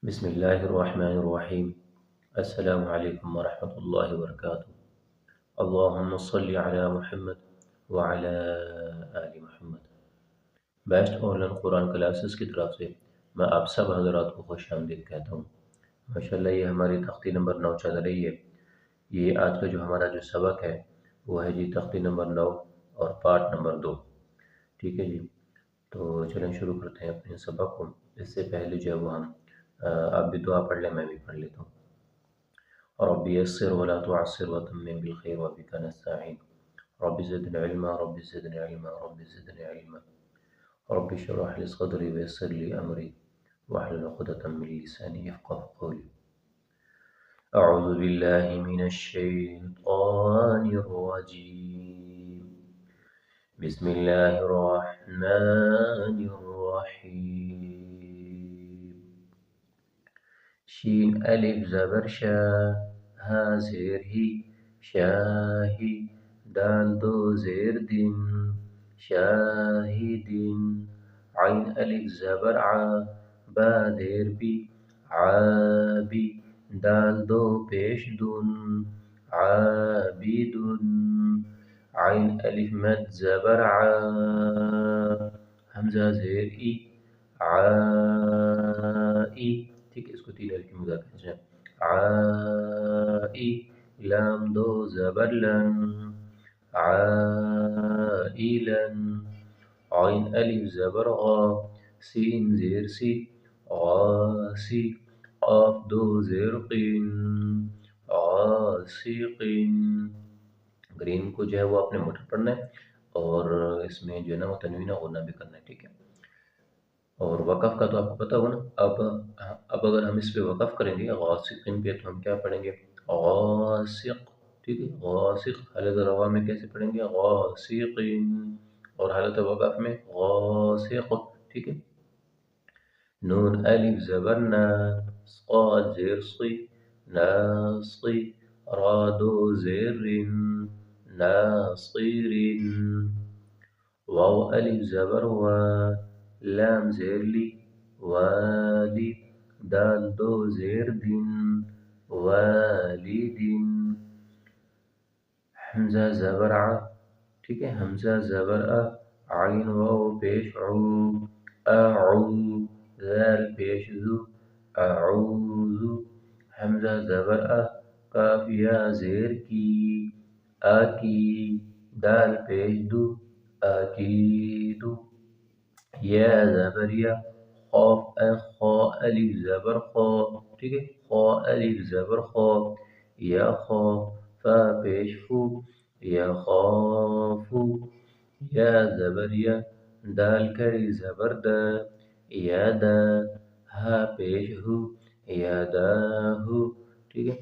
बिस्मिल्लाहिर्रहमानिर्रहीम। अस्सलामु अलैकुम वरहमतुल्लाहि वबरकातुहू। अल्लाहुम्मा सल्लि अला मुहम्मद व अला आलि Muhammad. Best online Quran classes की तरफ से मैं आप सब हज़रात को खुशामदीद कहता हूँ। माशाअल्लाह ये हमारी तख्ती नंबर 9 चल रही है। ये आज का जो हमारा जो सबक है वो है जी तख्ती नंबर 9 और पार्ट नंबर 2। ठीक है जी, तो चलें शुरू करते हैं अपने सबक को। इससे पहले जो है वो हम आप भी दुआ पढ़ लें, मैं भी पढ़ लेता हूँ। रब्बी यस्सिर वला तुअस्सिर वतम्मिम बिल खैर वबिका नस्तईन। रब्बी ज़िदनी इल्मा रब्बी ज़िदनी इल्मा रब्बी ज़िदनी इल्मा। रब्बि इश्रह ली सदरी वयस्सिर ली अमरी वहलुल उक़दतम मिन लिसानी यफ़क़हू क़ौली। अऊज़ु बिल्लाहि मिनश शैतानिर रजीम। बिस्मिल्लाहिर रहमानिर रहीम। शीन अलिफ ज़बर शा, हा ज़ेर ही, शाही, दाल दो ज़ेर दिन, शाहिदिन। आइन अलिफ ज़बर आ, बा ज़ेर बी, आबी, दाल दो पेश दुन, आबिदुन। आइन अलिफ मद ज़बर आ, हमज़ा ज़ेर ई, आई। ठीक है, इसको 3 अल्फ की मदद कीजिए। आई, लाम दो ज़बर लन, आइलन। आइन अलिफ ज़बर ग़ा, सीन ज़ेर सी, ग़ासी। क़ाफ दो ज़ेर क़ीन, ग़ासिक़िन। ग्रीन को जो है वो आपने मोटा पढ़ना है और इसमें जो है ना वो तनवीन गुन्ना भी करना है। ठीक है, और वक़फ़ का तो आपको पता होगा ना। अब अगर हम इस पे वक़फ़ करेंगे गासिक़िन पे तो हम क्या पढ़ेंगे? गासिक़। ठीक है, गासिक़। हालत रवा में कैसे पढ़ेंगे? गासिक़िन। और हालत वक़फ़ में गासिक़। ठीक है। नून अलिफ ज़बर ना, क़ाद ज़ेर सी, नास्क़ी। रा दो ज़ेर रिन, नास्क़िरिन। वाव अलिफ ज़बर वा, लाम ज़ेर ली, वाली। दाल दो ज़ेर दिन, वालिदिन। हमज़ा ज़बर आ। ठीक है, हमज़ा ज़बर अ, आइन वाव पेश ऊ, अऊ। ज़ाल पेश ज़ु, अऊज़ु। हमज़ा ज़बर अ, काफ या ज़ेर की, आकी। दाल पेश दु, अकीदु। या ज़बर या, ख़ाफ अ, ख़ा अलिफ ज़बर ख़ा। ठीक है, ख़ा अलिफ ज़बर ख़ा, या ख़ा। फा पेश फू, यख़ाफ़ु। या ज़बर या, दाल कड़ी ज़बर दा, यादा। हा पेश हु, यादाहु। ठीक है,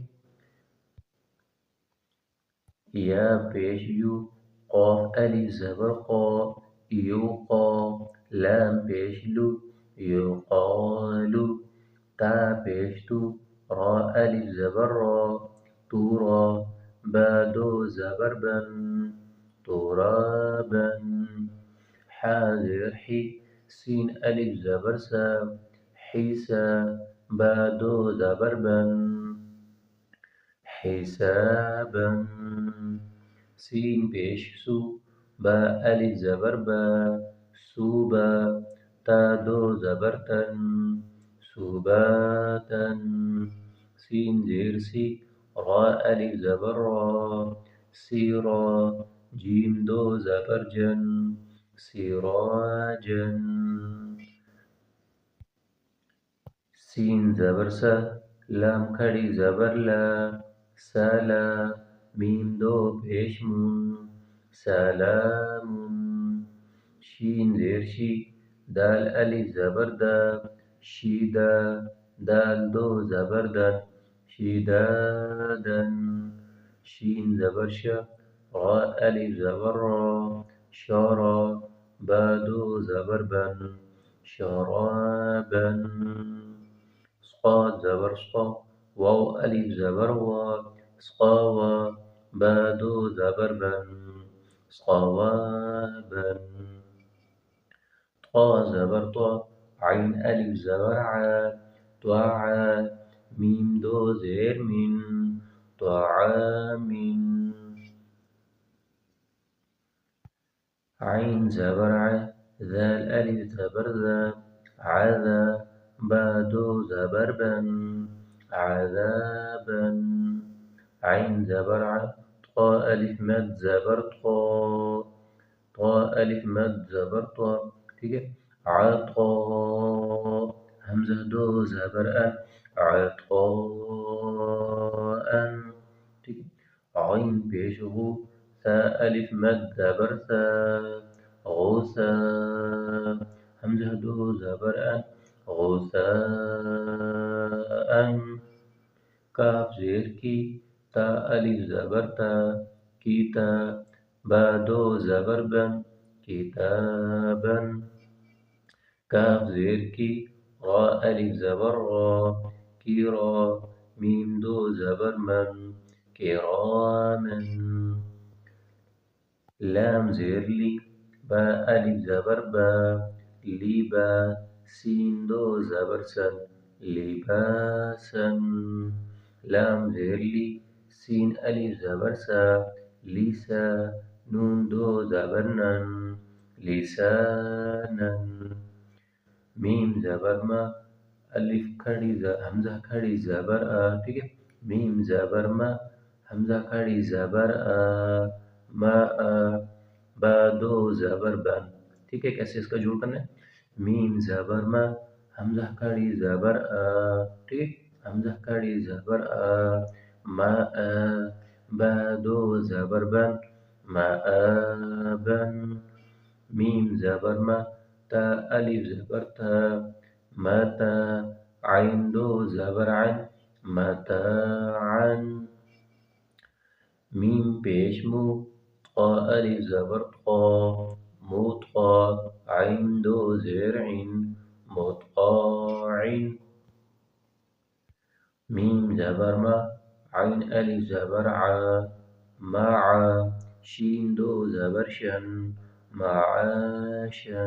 या पेश यू, क़ाफ अलिफ ज़बर क़ा, युक़ा। लाम पेश लू, युक़ालु। ता पेश तू, रा अलिफ ज़बर रा, तुरा। बा दो ज़बर बन, तुराबन। हा ज़ेर ही, सीन अलिफ ज़बर सा, हिसा। बा दो ज़बर बन, हिसाबन। सीन पेश सु, बा अलिफ ज़बर बा, सूबा। ता दो ज़बर तन, सुबातन। सीन ज़ेर सी, रा अलिफ ज़बर रा, सीरा। जीम दो ज़बर जन, सिराजन। सीन ज़बर सा, लाम खड़ी ज़बर ला, साला। मीम दो पेश मुन, सलामुन। शीन ज़ेर शी, दाल अलिफ ज़बर दा, शीदा। दाल दो ज़बर दन, शिदादन। शीन ज़बर शा, रा अलिफ ज़बर रा, शारा। बा दो ज़बर बन, शराबन। صاد ज़बर स्क़ा, वाव अलिफ ज़बर वा, स्क़ावा। बा दो ज़बर बन, स्क़वाबन। क़ा ज़बर ता, आइन अलिफ ज़बर आ, طعام ميم دو زير من طعام عين زبر ع ذال ألف زبر ذا عذا بادو زبر بن عذابا عين زبر ع طا ألف مد زبر طا طا ألف مد زبر طا ठीक है عطاء همزة دو زبر أن عطاء ठीक है عين पेश غو ثا ألف مد زبر ثا غوثا همزة دو زبر أن غثاء كاف زير كي تا ألف زبر تا كيتا با دو زبر بن كتابا كاف زير كي را ألف زبر را كيرا ميم دو زبر من كراما لام زير لي با ألف زبر با لبا سين دو زبر سن لباسا لام زير لي سين ألف زبر سا لسا نون دو زبر نن لسانا ميم زبر ما ألف खड़ी हमजा खड़ी जबर आ ठीक है मीम जबर मा हमजा खड़ी जबर आ मा आ बा दो जबर बन ठीक है कैसे इसका जोड़ करना है मीम जबर मा हमजा खड़ी जबर आ ठीक है हमजा खड़ी जबर आ मा आ बा दो जबर बन मा आ बन मीम जबर मा تا ألف زبر تا متى عين دو زبر عن متاعا ميم پیش مو طا ألف زبر طا مطقا عين دو زير عين مطاع ميم زبر ما عين ألف زبر ع مع شين دو زبر شن معاشا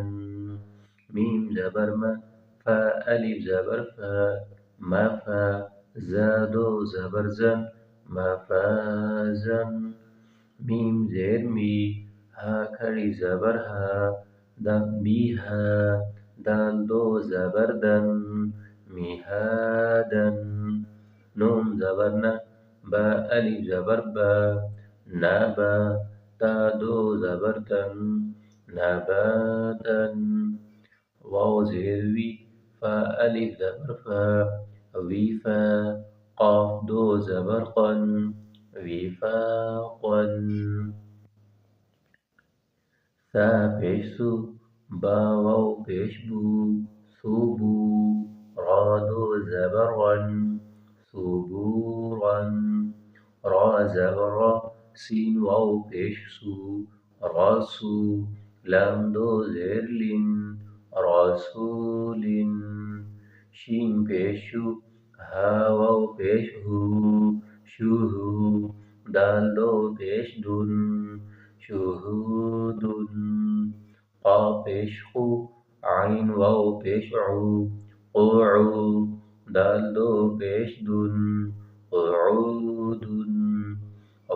ميم زبر ما فا ألف زبر فا ما فا زادو زبر زن مفازا ميم زير مي ها كري زبر ها دم بيها دال دو زبر دن مهادا نون زبرنا با ألف زبر با نبا تا دو زبر تن نباتا واو زير وي فا ألف زبر فا وفا قاف دو زبر قن وفاقا ثا پیش سو با واو پیش بو ثوبو را دو زبر غن ثبورا را زبر را سين واو پیش سو راسو لام دو زير لين رسول شين پیشو ها واو پیش هو شهو دال دو پیش دون شهود قاف پیش خو عين واو پیش عو قوعو دال دو پیش دون قعود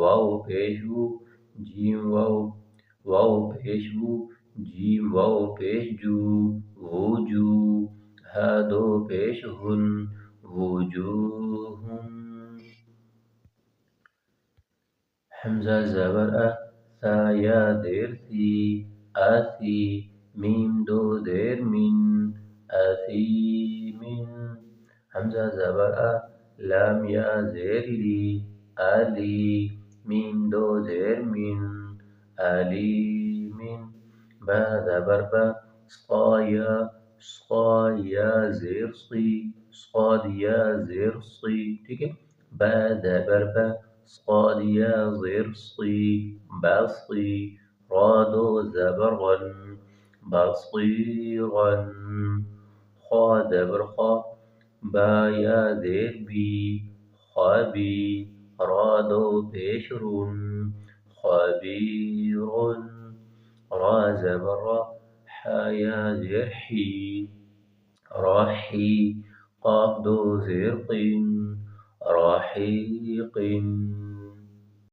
واو پیش و جیم واو پیش و جیم واو پیش جو وجو ها دو پیش هن وجوه حمزة زبر أ ثا يا دير ثي آثي ميم دو دير من آثيم حمزة زبر أ لام يا زير لي آلي ميم دو زير من آليم با زبر با صايا زير صي صاد يا زير صي ठीक है با زبر با صاد يا زير صي بصي را دو زبر غن بصيرا خا زبر خا با يا زير بي خبي را دو پیش رون خبير را زبر را حا يا زير حي راحي قاف ذو زرق رحيق